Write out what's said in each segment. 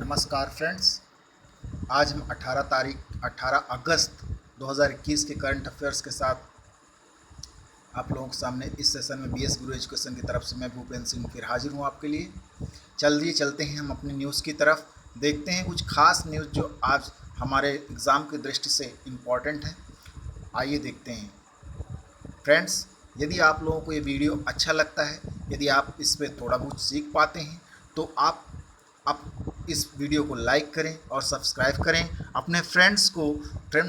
नमस्कार फ्रेंड्स। आज हम 18 अगस्त 2021 के करंट अफेयर्स के साथ आप लोगों के सामने इस सेशन में बीएस गुरु एजुकेशन की तरफ से मैं भूपेंद्र सिंह फिर हाजिर हूँ आपके लिए। चलिए चलते हैं हम अपनी न्यूज़ की तरफ, देखते हैं कुछ खास न्यूज़ जो आज हमारे एग्ज़ाम की दृष्टि से इम्पॉर्टेंट है। आइए देखते हैं फ्रेंड्स। यदि आप लोगों को ये वीडियो अच्छा लगता है, यदि आप इस पर थोड़ा बहुत सीख पाते हैं तो आप इस वीडियो को लाइक करें और सब्सक्राइब करें। अपने फ्रेंड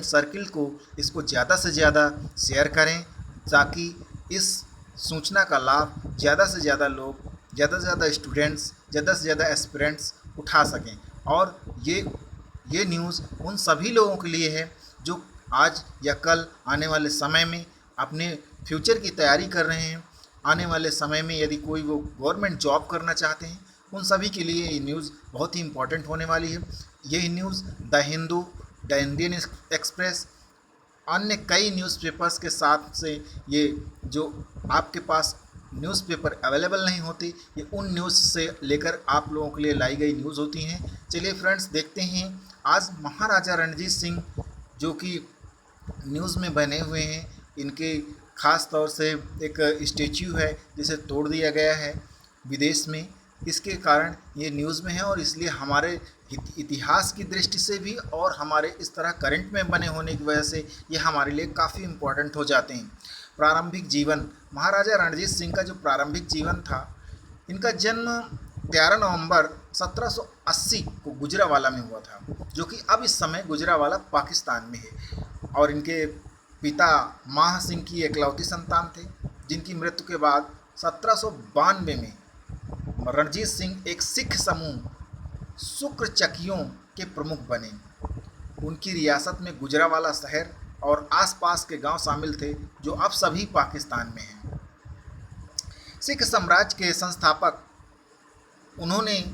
सर्किल को इसको ज़्यादा से ज़्यादा शेयर करें ताकि इस सूचना का लाभ ज़्यादा से ज़्यादा लोग, ज़्यादा से ज़्यादा स्टूडेंट्स, ज़्यादा से ज़्यादा एस्पिरेंट्स उठा सकें। और ये न्यूज़ उन सभी लोगों के लिए है जो आज या कल आने वाले समय में अपने फ्यूचर की तैयारी कर रहे हैं। आने वाले समय में यदि कोई वो गवर्नमेंट जॉब करना चाहते हैं, उन सभी के लिए ये न्यूज़ बहुत ही इम्पोर्टेंट होने वाली है। ये news the Hindu, the Indian express, अन्य कई न्यूज़पेपर्स के साथ से ये जो आपके पास न्यूज़पेपर अवेलेबल नहीं होती, ये उन न्यूज़ से लेकर आप लोगों के लिए लाई गई न्यूज़ होती हैं। चलिए फ्रेंड्स देखते हैं। आज महाराजा रणजीत सिंह जो कि न्यूज़ में बने हुए हैं, इनके ख़ास तौर से एक स्टेच्यू है जिसे तोड़ दिया गया है विदेश में। इसके कारण ये न्यूज़ में है और इसलिए हमारे इतिहास की दृष्टि से भी और हमारे इस तरह करंट में बने होने की वजह से ये हमारे लिए काफ़ी इम्पोर्टेंट हो जाते हैं। प्रारंभिक जीवन, महाराजा रणजीत सिंह का जो प्रारंभिक जीवन था, इनका जन्म 13 नवंबर 1780 को गुजरावाला में हुआ था, जो कि अब इस समय गुजरावाला पाकिस्तान में है। और इनके पिता माह सिंह की एकलौती संतान थे, जिनकी मृत्यु के बाद 1792 में रणजीत सिंह एक सिख समूह शुक्रचकियों के प्रमुख बने। उनकी रियासत में गुजरावाला शहर और आसपास के गांव शामिल थे, जो अब सभी पाकिस्तान में हैं। सिख साम्राज्य के संस्थापक, उन्होंने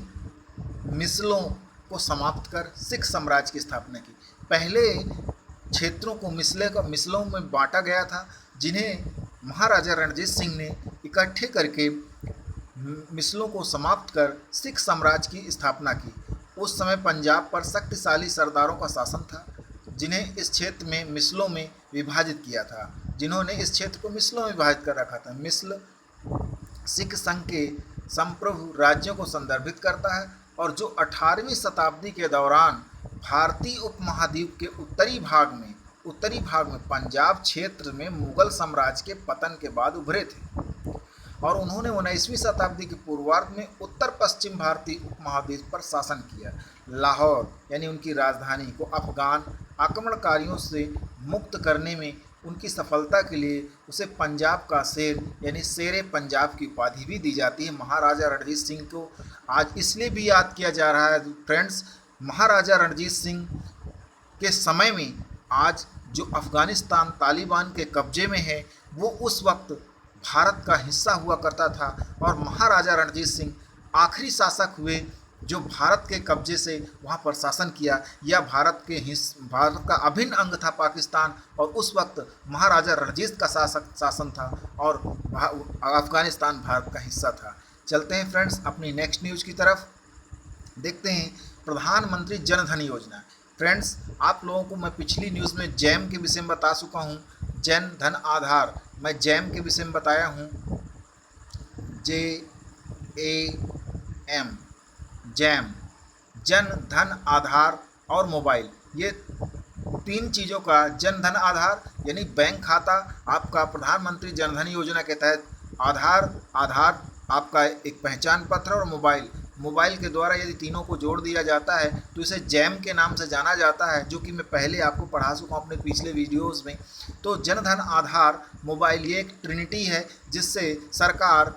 मिसलों को समाप्त कर सिख साम्राज्य की स्थापना की। पहले क्षेत्रों को मिसलों में बांटा गया था, जिन्हें महाराजा रणजीत सिंह ने इकट्ठे करके मिसलों को समाप्त कर सिख साम्राज्य की स्थापना की। उस समय पंजाब पर शक्तिशाली सरदारों का शासन था, जिन्हें इस क्षेत्र में मिसलों में विभाजित किया था। जिन्होंने इस क्षेत्र को मिसलों में विभाजित कर रखा था। मिसल सिख संघ के संप्रभु राज्यों को संदर्भित करता है और जो 18वीं शताब्दी के दौरान भारतीय उपमहाद्वीप के उत्तरी भाग में पंजाब क्षेत्र में मुगल साम्राज्य के पतन के बाद उभरे थे। और उन्होंने 19वीं शताब्दी के पूर्वार्ध में उत्तर पश्चिम भारतीय उपमहाद्वीप पर शासन किया। लाहौर यानी उनकी राजधानी को अफगान आक्रमणकारियों से मुक्त करने में उनकी सफलता के लिए उसे पंजाब का शेर यानी शेरे पंजाब की उपाधि भी दी जाती है। महाराजा रणजीत सिंह को आज इसलिए भी याद किया जा रहा है फ्रेंड्स, महाराजा रणजीत सिंह के समय में आज जो अफ़गानिस्तान तालिबान के कब्जे में है, वो उस वक्त भारत का हिस्सा हुआ करता था। और महाराजा रणजीत सिंह आखिरी शासक हुए जो भारत के कब्जे से वहाँ पर शासन किया। यह भारत का अभिन्न अंग था पाकिस्तान, और उस वक्त महाराजा रणजीत का शासन था और अफ़गानिस्तान भारत का हिस्सा था। चलते हैं फ्रेंड्स अपनी नेक्स्ट न्यूज़ की तरफ, देखते हैं प्रधानमंत्री जन धन योजना। फ्रेंड्स, आप लोगों को मैं पिछली न्यूज़ में जैम के विषय में बता चुका हूँ। जन धन आधार, मैं जैम के विषय में बताया हूँ। JAM, जैम, जन धन आधार और मोबाइल, ये तीन चीज़ों का जन धन आधार यानी बैंक खाता आपका प्रधानमंत्री जन धन योजना के तहत आधार आपका एक पहचान पत्र और मोबाइल के द्वारा यदि तीनों को जोड़ दिया जाता है तो इसे जैम के नाम से जाना जाता है, जो कि मैं पहले आपको पढ़ा चुका हूँ अपने पिछले वीडियोस में। तो जन धन आधार मोबाइल ये एक ट्रिनिटी है जिससे सरकार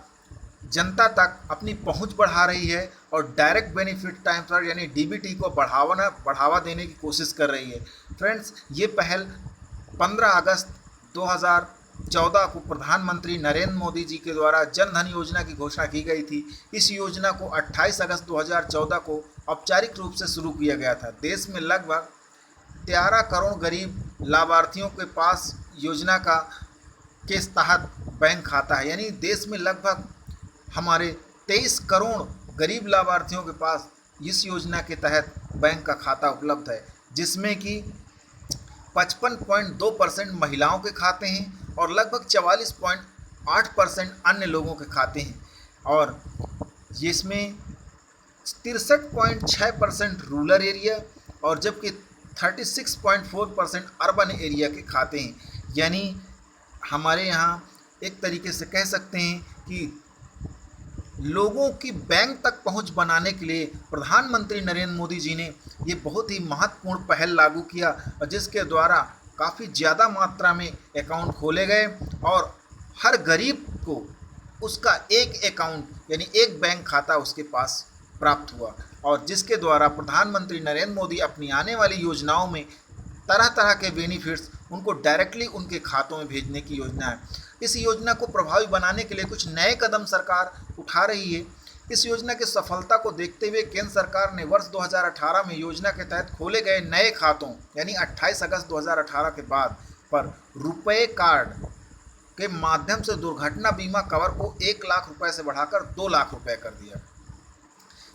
जनता तक अपनी पहुंच बढ़ा रही है और डायरेक्ट बेनिफिट ट्रांसफर यानी DBT को बढ़ावा देने की कोशिश कर रही है। फ्रेंड्स, ये पहल 15 अगस्त 2014 को प्रधानमंत्री नरेंद्र मोदी जी के द्वारा जन धन योजना की घोषणा की गई थी। इस योजना को 28 अगस्त 2014 को औपचारिक रूप से शुरू किया गया था। देश में लगभग 13 करोड़ गरीब लाभार्थियों के पास योजना के तहत बैंक खाता है, यानी देश में लगभग हमारे 23 करोड़ गरीब लाभार्थियों के पास इस योजना के तहत बैंक का खाता उपलब्ध है, जिसमें कि 55.2% महिलाओं के खाते हैं और लगभग 44.8% अन्य लोगों के खाते हैं, और जिसमें 63.6% रूरल एरिया और जबकि 36.4% अर्बन एरिया के खाते हैं। यानी हमारे यहाँ एक तरीके से कह सकते हैं कि लोगों की बैंक तक पहुंच बनाने के लिए प्रधानमंत्री नरेंद्र मोदी जी ने ये बहुत ही महत्वपूर्ण पहल लागू किया, और जिसके द्वारा काफ़ी ज़्यादा मात्रा में अकाउंट खोले गए और हर गरीब को उसका एक अकाउंट यानी एक बैंक खाता उसके पास प्राप्त हुआ, और जिसके द्वारा प्रधानमंत्री नरेंद्र मोदी अपनी आने वाली योजनाओं में तरह तरह के बेनिफिट्स उनको डायरेक्टली उनके खातों में भेजने की योजना है। इस योजना को प्रभावी बनाने के लिए कुछ नए कदम सरकार उठा रही है। इस योजना की सफलता को देखते हुए केंद्र सरकार ने वर्ष 2018 में योजना के तहत खोले गए नए खातों यानी 28 अगस्त 2018 के बाद पर रुपए कार्ड के माध्यम से दुर्घटना बीमा कवर को 1 लाख रुपए से बढ़ाकर 2 लाख रुपए कर दिया।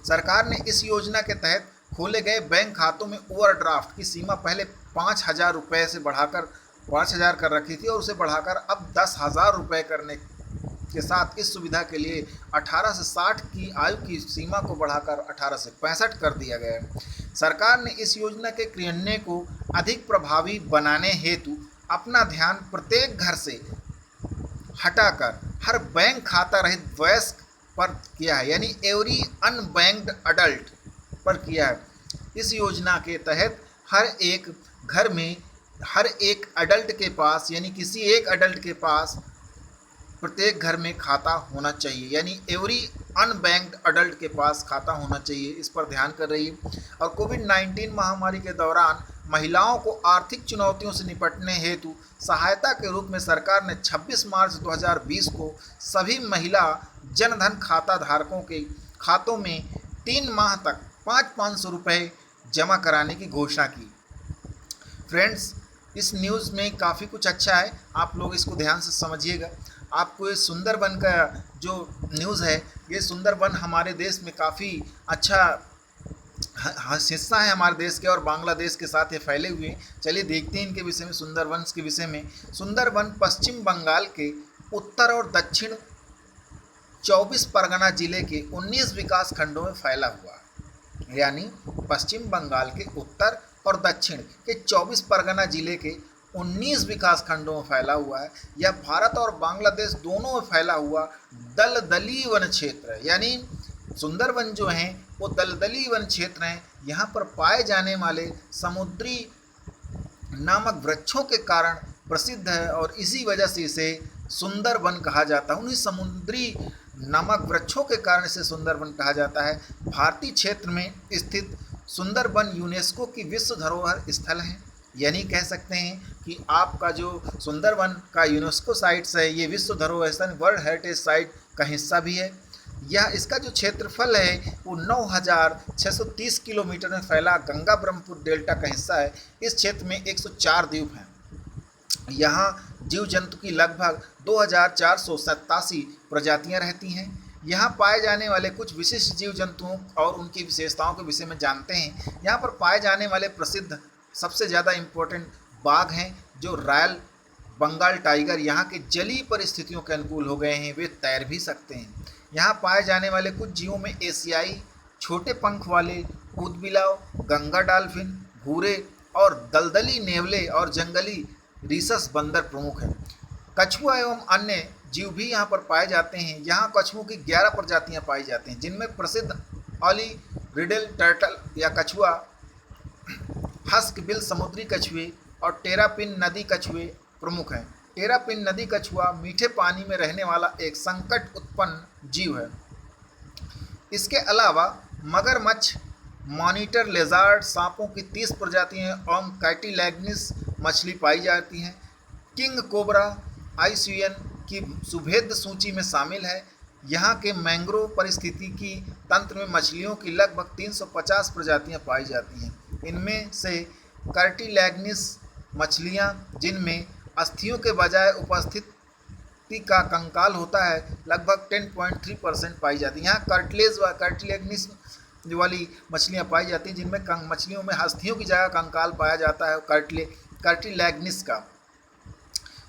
सरकार ने इस योजना के तहत खोले गए बैंक खातों में ओवरड्राफ्ट की सीमा पहले 5,000 रुपये से बढ़ाकर 5,000 कर रखी थी, और उसे बढ़ाकर अब 10,000 रुपये करने के साथ इस सुविधा के लिए 18 से 60 की आयु की सीमा को बढ़ाकर 18 से 65 कर दिया गया है। सरकार ने इस योजना के क्रियान्वयन को अधिक प्रभावी बनाने हेतु अपना ध्यान प्रत्येक घर से हटाकर हर बैंक खाता रहित वयस्क पर किया है, यानी एवरी अनबैंक्ड अडल्ट पर किया है। इस योजना के तहत हर एक घर में हर एक अडल्ट के पास यानी किसी एक अडल्ट के पास प्रत्येक घर में खाता होना चाहिए, यानी एवरी अनबैंक्ड अडल्ट के पास खाता होना चाहिए। इस पर ध्यान कर रही है। और कोविड-19 महामारी के दौरान महिलाओं को आर्थिक चुनौतियों से निपटने हेतु सहायता के रूप में सरकार ने 26 मार्च 2020 को सभी महिला जनधन खाता धारकों के खातों में 3 माह तक 500 रुपये जमा कराने की घोषणा की। फ्रेंड्स, इस न्यूज़ में काफ़ी कुछ अच्छा है, आप लोग इसको ध्यान से समझिएगा। आपको ये सुंदरबन का जो न्यूज़ है, ये सुंदरबन हमारे देश में काफ़ी अच्छा हिस्सा है हमारे देश के, और बांग्लादेश के साथ ये फैले हुए हैं। चलिए देखते हैं इनके विषय में, सुंदरबन के विषय में। सुंदरबन पश्चिम बंगाल के उत्तर और दक्षिण 24 परगना जिले के 19 विकास खंडों में फैला हुआ है, यानी पश्चिम बंगाल के उत्तर और दक्षिण के 24 परगना जिले के 19 विकास खंडों में फैला हुआ है। यह भारत और बांग्लादेश दोनों में फैला हुआ दलदली वन क्षेत्र है, यानी सुंदरबन जो हैं वो दलदली वन क्षेत्र हैं। यहाँ पर पाए जाने वाले समुद्री नामक वृक्षों के कारण प्रसिद्ध है, और इसी वजह से इसे सुंदरबन कहा जाता है। उन्हीं समुद्री नामक वृक्षों के कारण इसे सुंदरबन कहा जाता है। भारतीय क्षेत्र में स्थित सुंदरबन यूनेस्को की विश्व धरोहर स्थल है, यानी कह सकते हैं कि आपका जो सुंदरबन का यूनेस्को साइट्स है, ये विश्व धरोहर स्थल वर्ल्ड हेरिटेज साइट का हिस्सा भी है। यह इसका जो क्षेत्रफल है वो 9,630 किलोमीटर में फैला गंगा ब्रह्मपुत्र डेल्टा का हिस्सा है। इस क्षेत्र में 104 द्वीप हैं। यहाँ जीव जंतु की लगभग 2,487 प्रजातियाँ रहती हैं। यहाँ पाए जाने वाले कुछ विशिष्ट जीव जंतुओं और उनकी विशेषताओं के विषय में जानते हैं। यहाँ पर पाए जाने वाले प्रसिद्ध सबसे ज़्यादा इम्पोर्टेंट बाघ हैं, जो रॉयल बंगाल टाइगर यहाँ के जलीय परिस्थितियों के अनुकूल हो गए हैं, वे तैर भी सकते हैं। यहाँ पाए जाने वाले कुछ जीवों में एशियाई छोटे पंख वाले ऊदबिलाव, गंगा डॉल्फिन, भूरे और दलदली नेवले और जंगली रीसस बंदर प्रमुख हैं। कछुआ एवं अन्य जीव भी यहाँ पर पाए जाते हैं। यहाँ कछुओं की 11 प्रजातियाँ पाई जाती हैं, जिनमें प्रसिद्ध ऑली रिडल टर्टल या कछुआ, हस्क बिल समुद्री कछुए और टेरापिन नदी कछुए प्रमुख हैं। टेरापिन नदी कछुआ मीठे पानी में रहने वाला एक संकट उत्पन्न जीव है। इसके अलावा मगरमच्छ, मॉनिटर लेजार्ड, सांपों की 30 प्रजातियाँ एवं कैटिलैगनिस मछली पाई जाती हैं। किंग कोबरा IUCN की सुभेद्य सूची में शामिल है। यहाँ के मैंग्रोव पारिस्थितिकी तंत्र में मछलियों की लगभग 350 प्रजातियाँ पाई जाती हैं। इनमें से कैटिलैगनिस मछलियाँ, जिनमें अस्थियों के बजाय उपस्थिति का कंकाल होता है, लगभग 10.3% पाई जाती है। यहाँ कार्टिलेज व कार्टिलैगनिस वाली मछलियाँ पाई जाती हैं, जिनमें मछलियों में हस्तियों की जगह कंकाल पाया जाता है कार्टिलैग्निस का।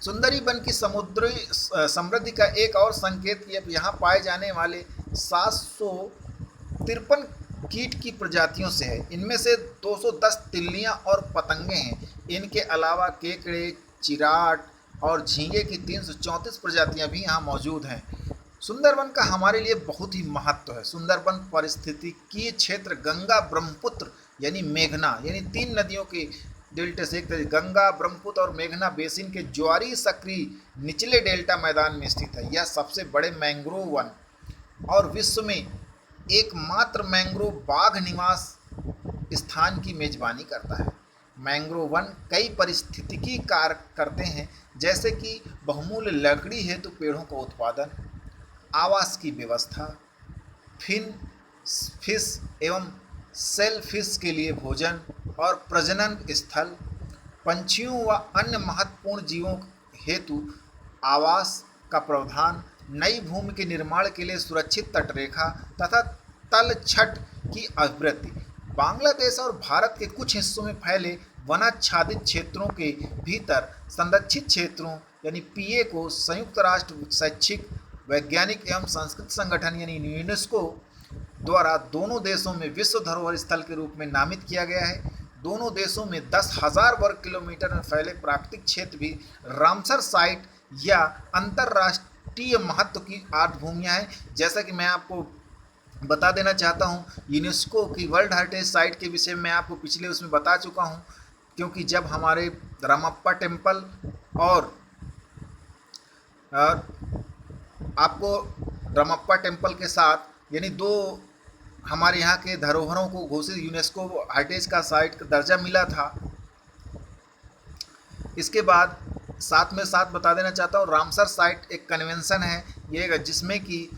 सुंदरी वन की समुद्री समृद्धि का एक और संकेत ये यहाँ पाए जाने वाले 753 कीट की प्रजातियों से है। इनमें से 210 तिल्लियाँ और पतंगे हैं। इनके अलावा केकड़े, चिराट और झींगे की 334 प्रजातियाँ भी यहाँ मौजूद हैं। सुंदरवन का हमारे लिए बहुत ही महत्व है। सुंदरवन पारिस्थितिकीय क्षेत्र गंगा, ब्रह्मपुत्र यानी मेघना यानी 3 नदियों के डेल्टा से, एक गंगा, ब्रह्मपुत्र और मेघना बेसिन के ज्वारी सक्रिय निचले डेल्टा मैदान में स्थित है। यह सबसे बड़े मैंग्रोव वन और विश्व में एकमात्र मैंग्रोव बाघ निवास स्थान की मेजबानी करता है। मैंग्रोव वन कई पारिस्थितिकी कार्य करते हैं, जैसे कि बहुमूल्य लकड़ी हेतु पेड़ों का उत्पादन, आवास की व्यवस्था, फिश एवं सेल फिश के लिए भोजन और प्रजनन स्थल, पंछियों व अन्य महत्वपूर्ण जीवों हेतु आवास का प्रावधान, नई भूमि के निर्माण के लिए सुरक्षित तटरेखा तथा तलछट की आवृत्ति। बांग्लादेश और भारत के कुछ हिस्सों में फैले वनाच्छादित क्षेत्रों के भीतर संरक्षित क्षेत्रों यानी पीए को संयुक्त राष्ट्र शैक्षिक, वैज्ञानिक एवं सांस्कृतिक संगठन यानी यूनेस्को द्वारा दोनों देशों में विश्व धरोहर स्थल के रूप में नामित किया गया है। दोनों देशों में 10,000 वर्ग किलोमीटर में फैले प्राकृतिक क्षेत्र भी रामसर साइट या अंतर्राष्ट्रीय महत्व की आर्द्रभूमियाँ हैं। जैसा कि मैं आपको बता देना चाहता हूँ, यूनेस्को की वर्ल्ड हेरिटेज साइट के विषय में मैं आपको पिछले उसमें बता चुका हूँ, क्योंकि जब हमारे रामप्पा टेम्पल और आपको रामप्पा टेम्पल के साथ यानी 2 हमारे यहाँ के धरोहरों को घोषित यूनेस्को हेरिटेज का साइट का दर्जा मिला था। इसके बाद साथ में साथ बता देना चाहता हूँ, रामसर साइट एक कन्वेंशन है ये, जिसमें कि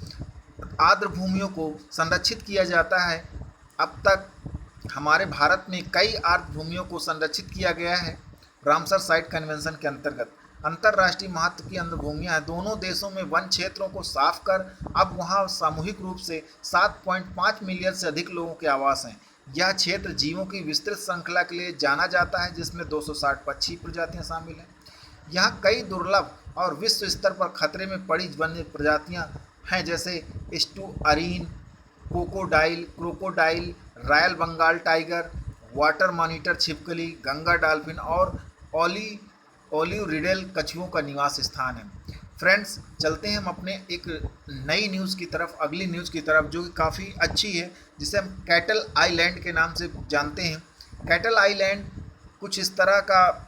आर्द्र भूमियों को संरक्षित किया जाता है। अब तक हमारे भारत में कई आर्द्र भूमियों को संरक्षित किया गया है रामसर साइट कन्वेंशन के अंतर्गत। अंतर्राष्ट्रीय महत्व की आर्द्र भूमियाँ हैं। दोनों देशों में वन क्षेत्रों को साफ कर अब वहाँ सामूहिक रूप से 7.5 मिलियन से अधिक लोगों के आवास हैं। यह क्षेत्र जीवों की विस्तृत श्रृंखला के लिए जाना जाता है, जिसमें 260 पक्षी प्रजातियाँ शामिल हैं। यहाँ कई दुर्लभ और विश्व स्तर पर खतरे में पड़ी वन्य प्रजातियाँ हैं, जैसे estuarine crocodile, royal Bengal tiger, water monitor छिपकली, गंगा डॉल्फिन और ओलिव रिडल कछुओं का निवास स्थान है। फ्रेंड्स, चलते हैं हम अपने एक नई न्यूज़ की तरफ, अगली न्यूज़ की तरफ, जो कि काफ़ी अच्छी है, जिसे हम कैटल आइलैंड के नाम से जानते हैं। कैटल आइलैंड कुछ इस तरह का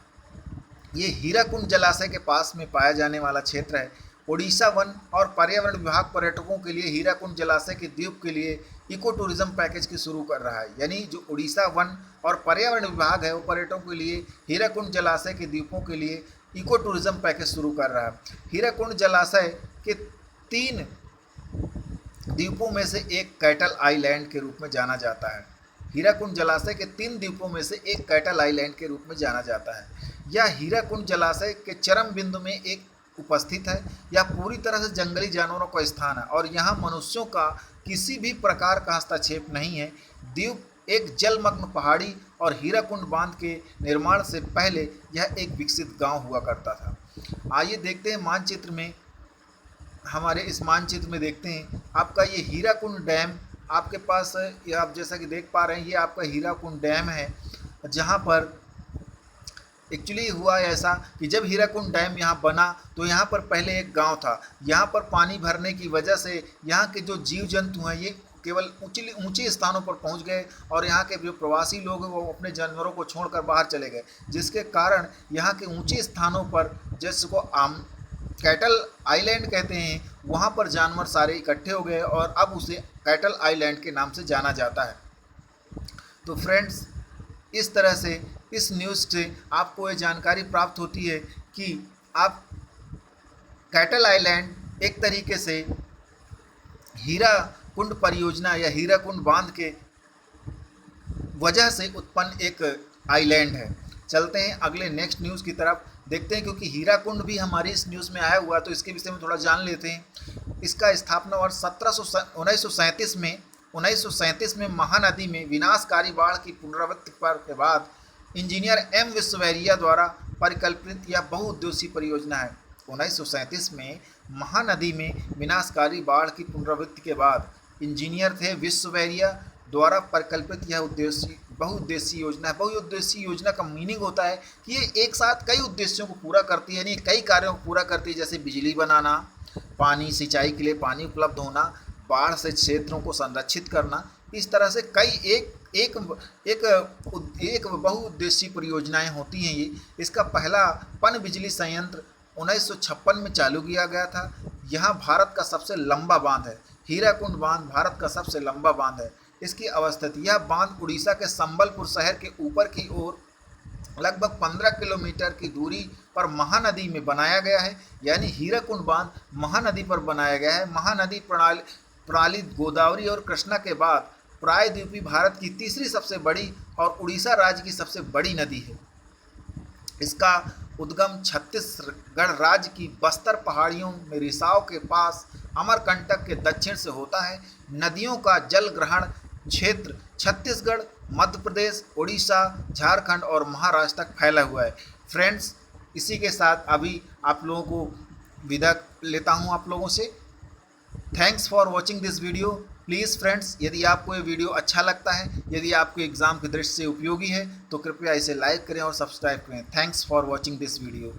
ये हीराकुंड जलाशय के पास में पाया जाने वाला क्षेत्र है। ओडिशा वन और पर्यावरण विभाग पर्यटकों के लिए हीराकुंड जलाशय के द्वीप के लिए इको टूरिज्म पैकेज की शुरू कर रहा है। यानी जो ओडिशा वन और पर्यावरण विभाग है वो पर्यटकों के लिए हीराकुंड जलाशय के द्वीपों के लिए इको टूरिज्म पैकेज शुरू कर रहा है। हीराकुंड जलाशय के 3 द्वीपों में से एक कैटल आइलैंड के रूप में जाना जाता है। हीराकुंड जलाशय के 3 द्वीपों में से एक कैटल आइलैंड के रूप में जाना जाता है। यह हीराकुंड जलाशय के चरम बिंदु में एक उपस्थित है। यह पूरी तरह से जंगली जानवरों का स्थान है और यहाँ मनुष्यों का किसी भी प्रकार का हस्तक्षेप नहीं है। द्वीप एक जलमग्न पहाड़ी और हीराकुंड बांध के निर्माण से पहले यह एक विकसित गांव हुआ करता था। आइए देखते हैं मानचित्र में, हमारे इस मानचित्र में देखते हैं आपका ये हीराकुंड डैम आपके पास, ये आप जैसा कि देख पा रहे हैं, ये आपका हीराकुंड डैम है। जहाँ पर एक्चुअली हुआ ऐसा कि जब हीराकुंड डैम यहाँ बना तो यहाँ पर पहले एक गांव था। यहाँ पर पानी भरने की वजह से यहाँ के जो जीव जंतु हैं ये केवल ऊंचे स्थानों पर पहुँच गए और यहाँ के जो प्रवासी लोग हैं वो अपने जानवरों को छोड़कर बाहर चले गए, जिसके कारण यहाँ के ऊंचे स्थानों पर, जिसको कैटल आइलैंड कहते हैं, वहाँ पर जानवर सारे इकट्ठे हो गए और अब उसे कैटल आइलैंड के नाम से जाना जाता है। तो फ्रेंड्स, इस तरह से इस न्यूज़ से आपको ये जानकारी प्राप्त होती है कि आप कैटल आइलैंड एक तरीके से हीराकुंड परियोजना या हीराकुंड बांध के वजह से उत्पन्न एक आइलैंड है। चलते हैं अगले नेक्स्ट न्यूज़ की तरफ, देखते हैं, क्योंकि हीराकुंड भी हमारी इस न्यूज़ में आया हुआ तो इसके विषय में थोड़ा जान लेते हैं। इसका स्थापना वर्ष 1937 में 1937 में महानदी में विनाशकारी बाढ़ की पुनरावृत्ति के बाद इंजीनियर एम विश्वेश्वरैया द्वारा परिकल्पित यह बहुउद्देशीय परियोजना है। 1937 में महानदी में विनाशकारी बाढ़ की पुनरावृत्ति के बाद इंजीनियर थे विश्वेश्वरैया द्वारा परिकल्पित यह बहुउद्देशीय योजना है। बहुउद्देशीय योजना का मीनिंग होता है कि ये एक साथ कई उद्देश्यों को पूरा करती है, यानी कई कार्यों को पूरा करती है, जैसे बिजली बनाना, पानी, सिंचाई के लिए पानी उपलब्ध होना, बाढ़ से क्षेत्रों को संरक्षित करना। इस तरह से कई एक बहुउद्देशीय परियोजनाएं होती हैं। ये इसका पहला पन बिजली संयंत्र 1956 में चालू किया गया था। यहाँ भारत का सबसे लंबा बांध है। हीराकुंड बांध भारत का सबसे लंबा बांध है। इसकी अवस्थिति, यह बांध उड़ीसा के संबलपुर शहर के ऊपर की ओर लगभग 15 किलोमीटर की दूरी पर महानदी में बनाया गया है। यानी हीराकुंड बांध महानदी पर बनाया गया है। महानदी प्रणाली गोदावरी और कृष्णा के बाद प्रायद्वीपीय भारत की तीसरी सबसे बड़ी और उड़ीसा राज्य की सबसे बड़ी नदी है। इसका उद्गम छत्तीसगढ़ राज्य की बस्तर पहाड़ियों में रिसाव के पास अमरकंटक के दक्षिण से होता है। नदियों का जल ग्रहण क्षेत्र छत्तीसगढ़, मध्य प्रदेश, उड़ीसा, झारखंड और महाराष्ट्र तक फैला हुआ है। फ्रेंड्स, इसी के साथ अभी आप लोगों को विदा लेता हूं आप लोगों से। Thanks for watching this video. Please friends, यदि आपको ये वीडियो अच्छा लगता है, यदि आपको एग्ज़ाम की दृष्टि से उपयोगी है, तो कृपया इसे लाइक करें और सब्सक्राइब करें। Thanks for watching this video.